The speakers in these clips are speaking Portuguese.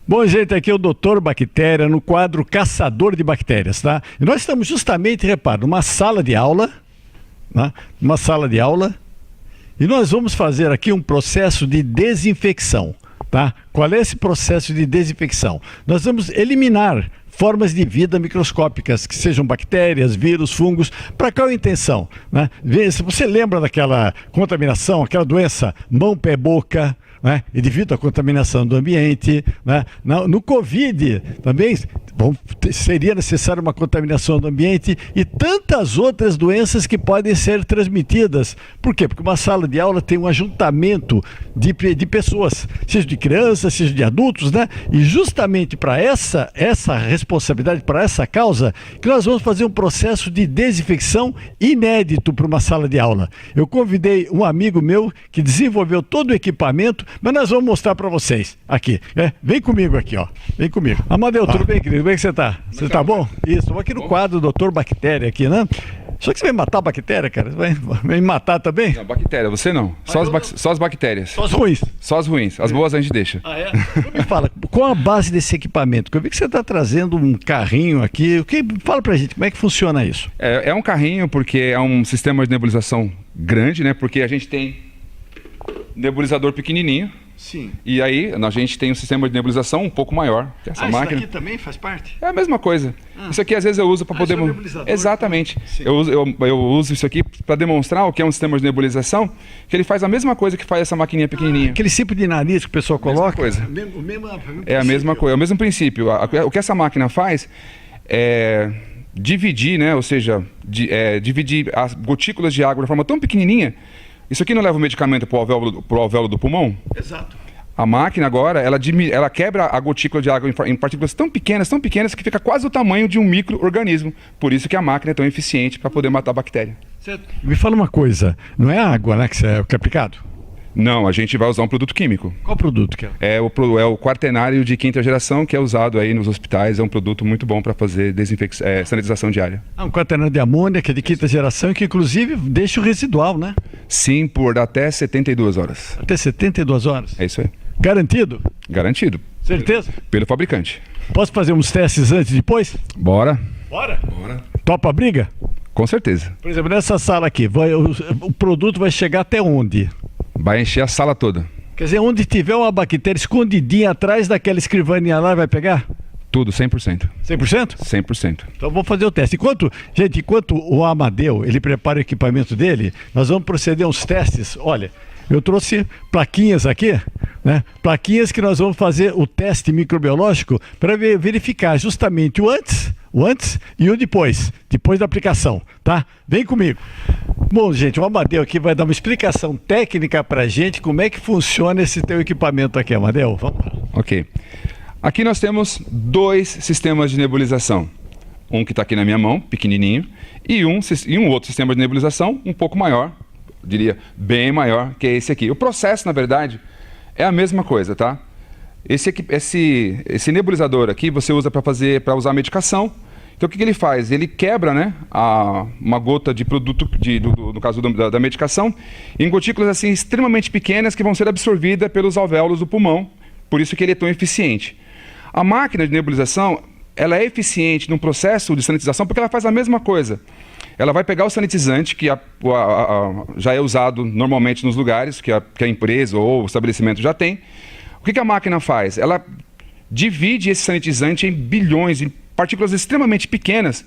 Bom, gente, aqui é o Dr. Bactéria no quadro Caçador de Bactérias, tá? E nós estamos justamente, repara, numa sala de aula, né? Uma sala de aula, e nós vamos fazer aqui um processo de desinfecção, tá? Qual é esse processo de desinfecção? Nós vamos eliminar formas de vida microscópicas, que sejam bactérias, vírus, fungos. Para qual a intenção, né? Se você lembra daquela contaminação, aquela doença mão, pé, boca, né? E devido à contaminação do ambiente, né? No Covid também seria necessária uma contaminação do ambiente e tantas outras doenças que podem ser transmitidas. Por quê? Porque uma sala de aula tem um ajuntamento de pessoas, seja de crianças, seja de adultos, né? E justamente para essa responsabilidade, para essa causa, que nós vamos fazer um processo de desinfecção inédito para uma sala de aula. Eu convidei um amigo meu que desenvolveu todo o equipamento, mas nós vamos mostrar para vocês aqui. Vem comigo aqui, ó. Vem comigo. Amadeu, tudo bem, querido? Como é que você está? Você está bom? Isso, estou aqui no quadro do Dr. Bactéria aqui, né? Só que você vai matar a bactéria, cara? Vai me matar também? Não, bactéria, você não. Só as bactérias. Só as ruins? Só as ruins. As boas a gente deixa. Ah, é? Me fala, qual a base desse equipamento? Eu vi que você está trazendo um carrinho aqui. Fala pra gente, como é que funciona isso? É um carrinho porque é um sistema de nebulização grande, né? Porque a gente tem nebulizador pequenininho. Sim. E aí a gente tem um sistema de nebulização um pouco maior. Que essa máquina. Isso aqui também faz parte? É a mesma coisa. Isso aqui às vezes eu uso para poder... Isso é um nebulizador. Exatamente. Sim. Eu uso isso aqui para demonstrar o que é um sistema de nebulização, que ele faz a mesma coisa que faz essa maquininha pequenininha. Aquele tipo de nariz que o pessoal coloca? Coisa. É a mesma coisa, é o mesmo princípio. O que essa máquina faz é dividir, né? Ou seja, dividir as gotículas de água de forma tão pequenininha. Isso aqui não leva o medicamento para o alvéolo do pulmão? Exato. A máquina agora, ela quebra a gotícula de água em partículas tão pequenas que fica quase o tamanho de um micro-organismo. Por isso que a máquina é tão eficiente para poder matar a bactéria. Certo. Me fala uma coisa, não é a água, né, que é aplicado? Não, a gente vai usar um produto químico. Qual produto que é? É o quaternário de quinta geração, que é usado aí nos hospitais. É um produto muito bom para fazer sanitização diária. Um quaternário de amônia, que é de quinta geração, que inclusive deixa o residual, né? Sim, por até 72 horas. Até 72 horas? É isso aí. Garantido? Garantido. Certeza? Pelo fabricante. Posso fazer uns testes antes e depois? Bora. Bora? Topa a briga? Com certeza. Por exemplo, nessa sala aqui, o produto vai chegar até onde? Vai encher a sala toda. Quer dizer, onde tiver uma bactéria escondidinha atrás daquela escrivaninha lá, vai pegar? Tudo, 100%. 100%? 100%. Então vamos fazer o teste. Enquanto o Amadeu, ele prepara o equipamento dele, nós vamos proceder a uns testes. Olha, eu trouxe plaquinhas aqui, né? Plaquinhas que nós vamos fazer o teste microbiológico para verificar justamente o antes e o depois da aplicação, tá? Vem comigo. Bom, gente, o Amadeu aqui vai dar uma explicação técnica pra gente como é que funciona esse teu equipamento aqui, Amadeu. Vamos lá. Ok. Aqui nós temos dois sistemas de nebulização. Um que está aqui na minha mão, pequenininho, e um outro sistema de nebulização um pouco maior, diria bem maior, que é esse aqui. O processo, na verdade, é a mesma coisa, tá? Esse nebulizador aqui você usa para usar medicação. Então o que ele faz? Ele quebra, né, uma gota de produto, no caso da medicação, em gotículas assim, extremamente pequenas que vão ser absorvidas pelos alvéolos do pulmão. Por isso que ele é tão eficiente. A máquina de nebulização, ela é eficiente no processo de sanitização porque ela faz a mesma coisa. Ela vai pegar o sanitizante, que já é usado normalmente nos lugares, que a empresa ou o estabelecimento já tem. O que a máquina faz? Ela divide esse sanitizante em bilhões, em partículas extremamente pequenas,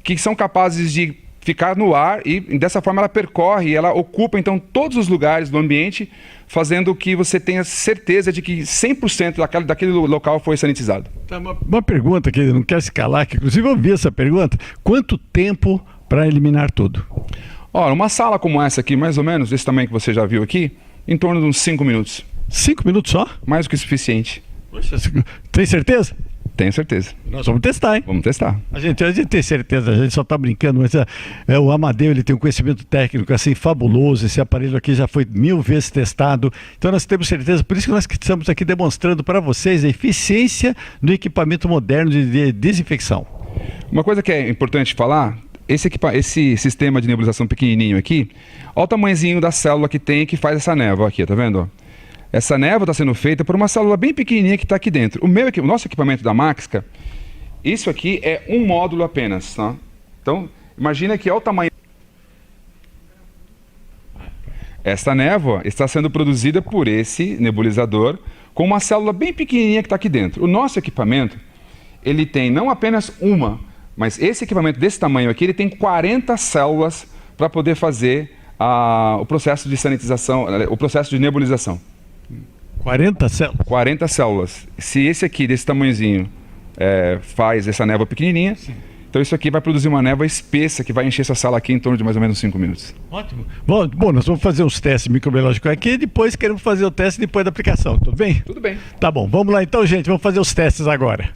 que são capazes de ficar no ar e dessa forma ela percorre, ela ocupa então todos os lugares do ambiente, fazendo que você tenha certeza de que 100% daquele local foi sanitizado. Tá, uma pergunta que não quer se calar, que inclusive eu vi essa pergunta. Quanto tempo para eliminar tudo? Ora, uma sala como essa aqui, mais ou menos, desse tamanho que você já viu aqui, em torno de uns 5 minutos. 5 minutos só? Mais do que suficiente. Poxa, tem certeza? Tenho certeza. Nós vamos testar, hein? Vamos testar. A gente tem certeza, a gente só está brincando, mas o Amadeu, ele tem um conhecimento técnico assim fabuloso, esse aparelho aqui já foi 1000 vezes testado, então nós temos certeza, por isso que nós estamos aqui demonstrando para vocês a eficiência do equipamento moderno de desinfecção. Uma coisa que é importante falar, esse sistema de nebulização pequenininho aqui, olha o tamanhozinho da célula que tem que faz essa névoa aqui, tá vendo? Essa névoa está sendo feita por uma célula bem pequenininha que está aqui dentro. O nosso equipamento da Maxica, isso aqui é um módulo apenas, tá? Então, imagina que olha o tamanho. Esta névoa está sendo produzida por esse nebulizador com uma célula bem pequenininha que está aqui dentro. O nosso equipamento, ele tem não apenas uma, mas esse equipamento desse tamanho aqui, ele tem 40 células para poder fazer o processo de sanitização, o processo de nebulização. 40 células? 40 células. Se esse aqui, desse tamanhozinho, faz essa névoa pequenininha, sim, então isso aqui vai produzir uma névoa espessa que vai encher essa sala aqui em torno de mais ou menos 5 minutos. Ótimo. Bom, nós vamos fazer os testes microbiológicos aqui e depois queremos fazer o teste depois da aplicação, tudo bem? Tudo bem. Tá bom, vamos lá então, gente, vamos fazer os testes agora.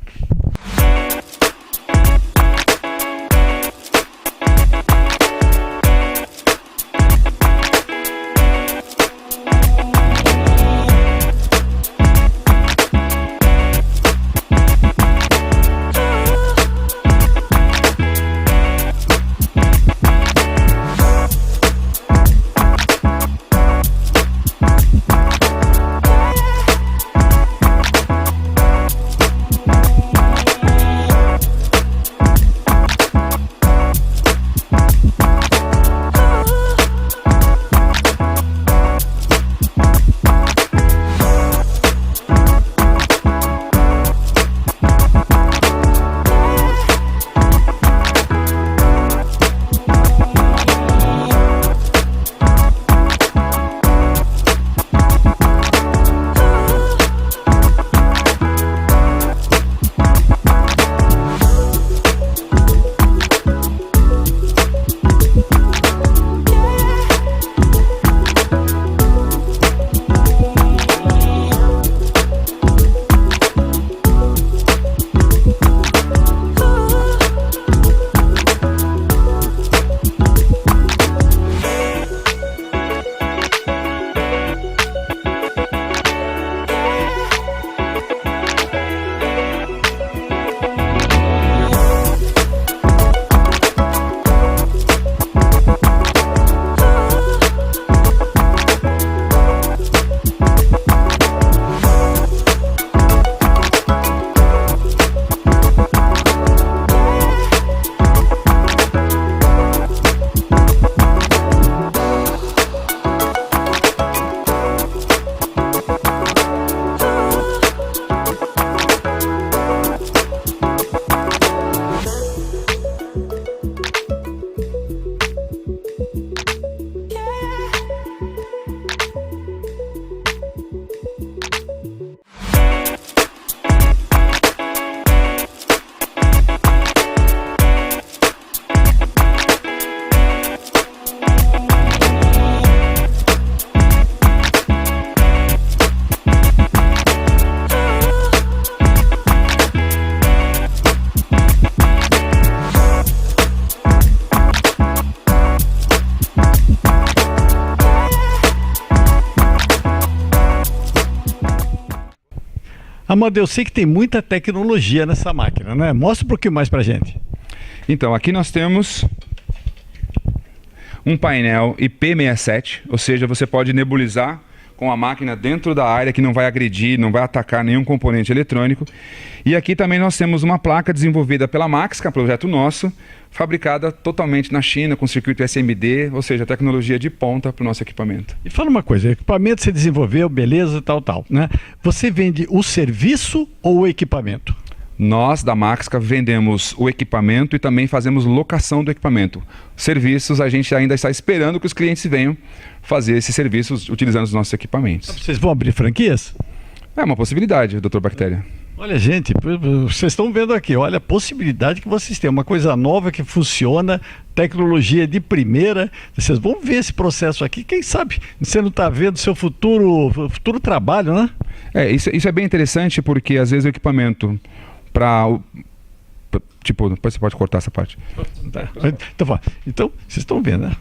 Amanda, eu sei que tem muita tecnologia nessa máquina, né? Mostra um pouquinho mais pra gente. Então, aqui nós temos um painel IP67, ou seja, você pode nebulizar com a máquina dentro da área que não vai agredir, não vai atacar nenhum componente eletrônico. E aqui também nós temos uma placa desenvolvida pela Maxica, projeto nosso, fabricada totalmente na China, com circuito SMD, ou seja, tecnologia de ponta para o nosso equipamento. E fala uma coisa, equipamento você desenvolveu, beleza, tal, né? Você vende o serviço ou o equipamento? Nós, da Maxica, vendemos o equipamento e também fazemos locação do equipamento. Serviços, a gente ainda está esperando que os clientes venham fazer esses serviços utilizando os nossos equipamentos. Vocês vão abrir franquias? É uma possibilidade, Dr. Bactéria. Olha, gente, vocês estão vendo aqui, olha a possibilidade que vocês têm, uma coisa nova que funciona, tecnologia de primeira. Vocês vão ver esse processo aqui, quem sabe você não está vendo seu futuro trabalho, né? Isso é bem interessante porque às vezes o equipamento depois você pode cortar essa parte. Tá. Então, vocês estão vendo, né?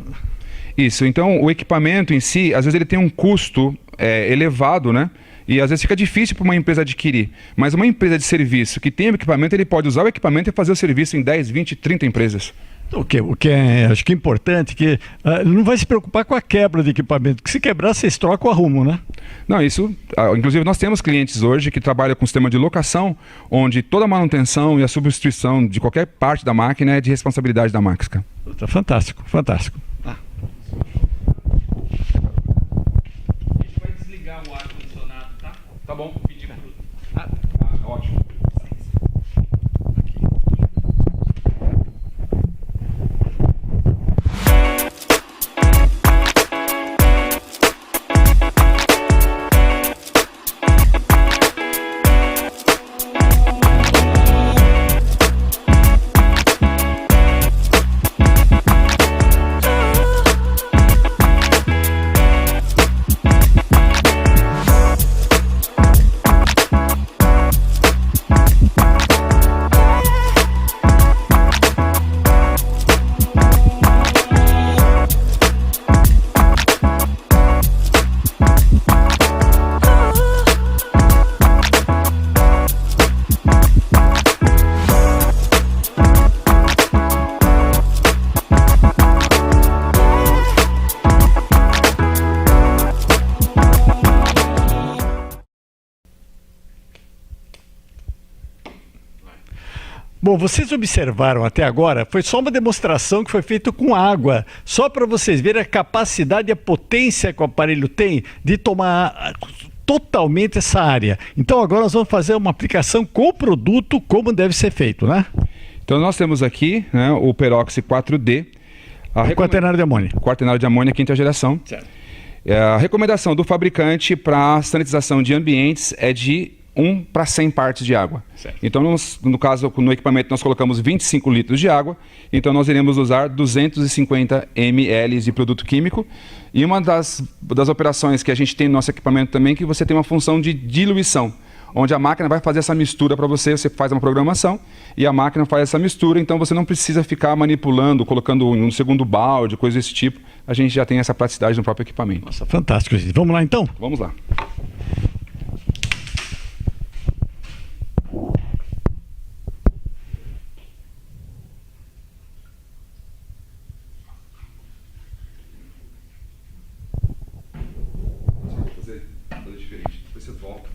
Isso, então o equipamento em si, às vezes ele tem um custo elevado, né? E às vezes fica difícil para uma empresa adquirir. Mas uma empresa de serviço que tem o equipamento, ele pode usar o equipamento e fazer o serviço em 10, 20, 30 empresas. O que é, acho que é importante, que não vai se preocupar com a quebra de equipamento, que se quebrar, vocês trocam o arrumo, né? Não, isso, inclusive nós temos clientes hoje que trabalham com sistema de locação, onde toda a manutenção e a substituição de qualquer parte da máquina é de responsabilidade da máquina. Tá fantástico, fantástico. A gente vai desligar o ar-condicionado, tá? Tá bom. Pedir pro... Ótimo. Bom, vocês observaram até agora, foi só uma demonstração que foi feita com água, só para vocês verem a capacidade e a potência que o aparelho tem de tomar totalmente essa área. Então agora nós vamos fazer uma aplicação com o produto como deve ser feito, né? Então nós temos aqui, né, o Peroxi 4D. Quaternário de amônia. Quaternário de amônia, quinta geração. Certo. A recomendação do fabricante para sanitização de ambientes é de 1 para 100 partes de água. Certo. Então, no caso, no equipamento, nós colocamos 25 litros de água, então nós iremos usar 250 ml de produto químico. E uma das operações que a gente tem no nosso equipamento também é que você tem uma função de diluição, onde a máquina vai fazer essa mistura para você, você faz uma programação e a máquina faz essa mistura, então você não precisa ficar manipulando, colocando um segundo balde, coisa desse tipo. A gente já tem essa praticidade no próprio equipamento. Nossa, fantástico, gente. Vamos lá então? Vamos lá. Fazer diferente, depois você volta.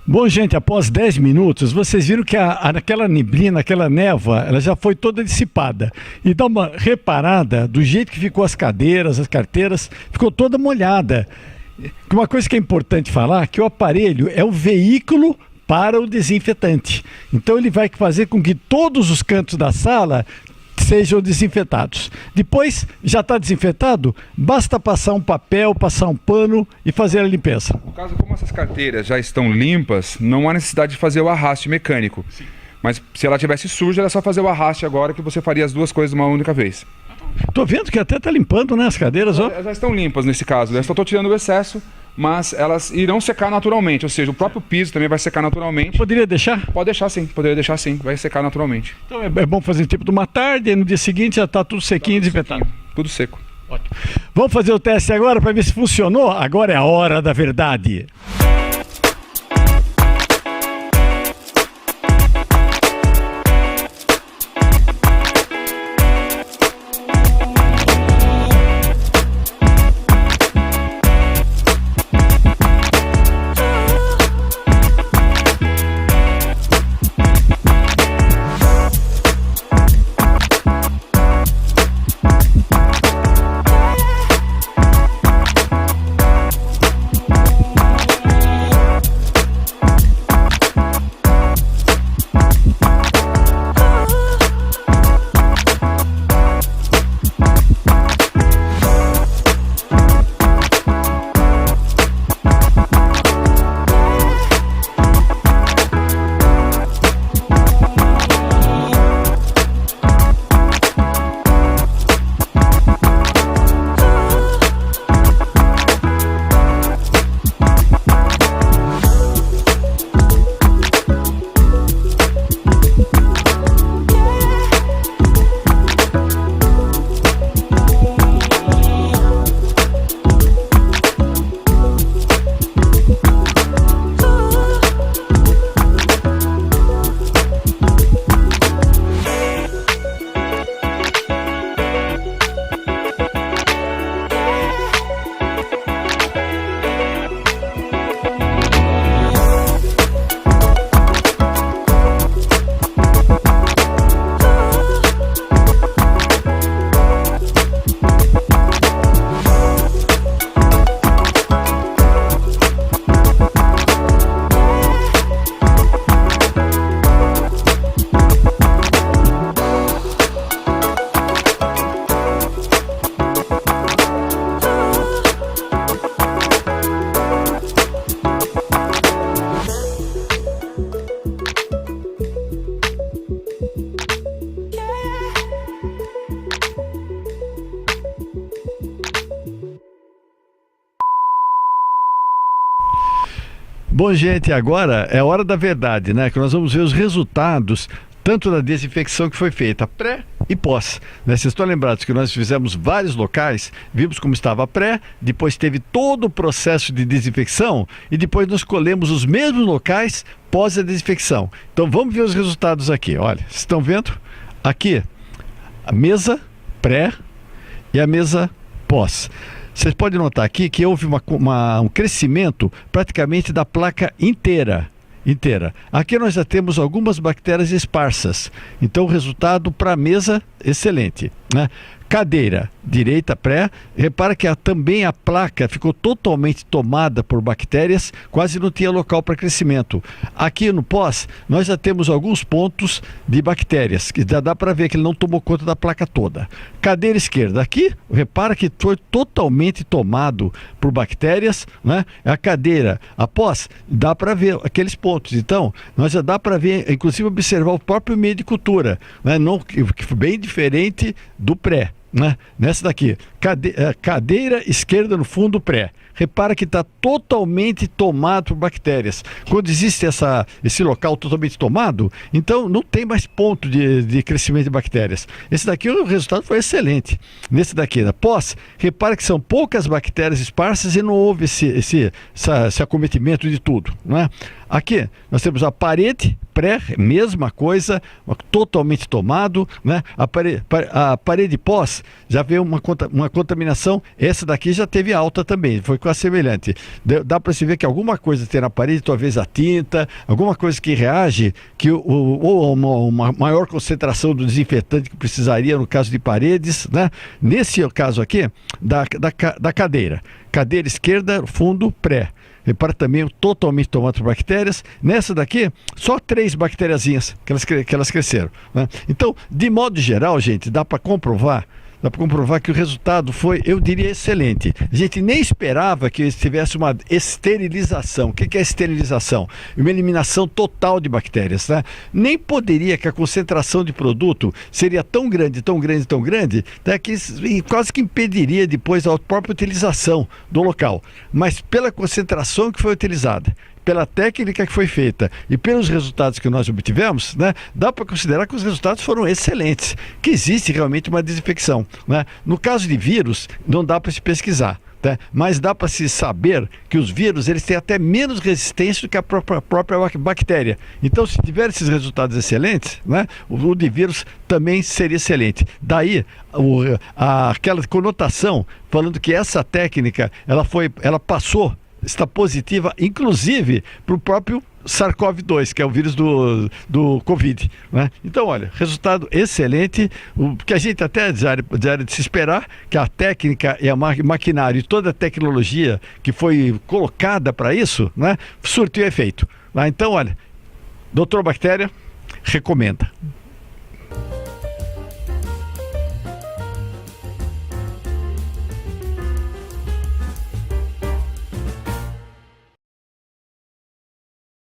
Bom, gente, após 10 minutos, vocês viram que aquela neblina, aquela névoa, ela já foi toda dissipada. E dá uma reparada do jeito que ficou as cadeiras, as carteiras, ficou toda molhada. Uma coisa que é importante falar, que o aparelho é o veículo para o desinfetante. Então ele vai fazer com que todos os cantos da sala sejam desinfetados. Depois, já está desinfetado, basta passar um papel, passar um pano e fazer a limpeza. No caso, como essas carteiras já estão limpas, não há necessidade de fazer o arraste mecânico. Sim. Mas se ela tivesse suja, era só fazer o arraste agora que você faria as duas coisas de uma única vez. Tô vendo que até tá limpando, né, as cadeiras, ó. Elas já estão limpas nesse caso, eu só estou tirando o excesso, mas elas irão secar naturalmente, ou seja, o próprio piso também vai secar naturalmente. Poderia deixar? Pode deixar sim, poderia deixar sim, vai secar naturalmente. Então é bom fazer tipo de uma tarde e no dia seguinte já tá tudo sequinho, desinfetado. Tudo seco. Ótimo. Vamos fazer o teste agora para ver se funcionou? Agora é a hora da verdade. Bom, gente, agora é a hora da verdade, né? Que nós vamos ver os resultados tanto da desinfecção que foi feita pré e pós, né? Vocês estão lembrados que nós fizemos vários locais, vimos como estava pré, depois teve todo o processo de desinfecção e depois nós colhemos os mesmos locais pós a desinfecção. Então vamos ver os resultados aqui. Olha, vocês estão vendo? Aqui, a mesa pré e a mesa pós. Vocês podem notar aqui que houve um crescimento praticamente da placa inteira. Aqui nós já temos algumas bactérias esparsas. Então o resultado para a mesa, excelente, né? Cadeira, direita pré, repara que também a placa ficou totalmente tomada por bactérias, quase não tinha local para crescimento. Aqui no pós, nós já temos alguns pontos de bactérias, que já dá para ver que ele não tomou conta da placa toda. Cadeira esquerda, aqui, repara que foi totalmente tomado por bactérias, né? A cadeira, após, dá para ver aqueles pontos. Então, nós já dá para ver, inclusive observar o próprio meio de cultura, né? Não, que foi bem diferente do pré. Né? Nessa daqui, cadeira esquerda no fundo pré. Repara que está totalmente tomado por bactérias. Quando existe esse local totalmente tomado, então não tem mais ponto de crescimento de bactérias. Esse daqui, o resultado foi excelente. Nesse daqui, na pós, repara que são poucas bactérias esparsas e não houve esse acometimento de tudo. Né? Aqui, nós temos a parede pré, mesma coisa, totalmente tomado, né? A parede pós já veio uma contaminação, essa daqui já teve alta também, foi quase semelhante. Dá para se ver que alguma coisa tem na parede, talvez a tinta, alguma coisa que reage, ou uma maior concentração do desinfetante que precisaria no caso de paredes, né? Nesse caso aqui, da cadeira esquerda, fundo pré. Repara também totalmente tomado por bactérias. Nessa daqui, só 3 bactériazinhas que elas cresceram, né? Então, de modo geral, gente, dá para comprovar dá para comprovar que o resultado foi, eu diria, excelente. A gente nem esperava que tivesse uma esterilização. O que é esterilização? Uma eliminação total de bactérias, né? Nem poderia que a concentração de produto seria tão grande, né, que quase que impediria depois a própria utilização do local. Mas pela concentração que foi utilizada, pela técnica que foi feita e pelos resultados que nós obtivemos, né, dá para considerar que os resultados foram excelentes, que existe realmente uma desinfecção, né? No caso de vírus, não dá para se pesquisar, né? Mas dá para se saber que os vírus eles têm até menos resistência do que a própria bactéria. Então, se tiver esses resultados excelentes, né, o de vírus também seria excelente. Daí aquela conotação falando que essa técnica ela passou, está positiva, inclusive para o próprio SARS-CoV-2, que é o vírus do Covid, né? Então, olha, resultado excelente, o que a gente até já era de se esperar, que a técnica e a maquinário e toda a tecnologia que foi colocada para isso, né, surtiu efeito. Então, olha, Dr. Bactéria recomenda.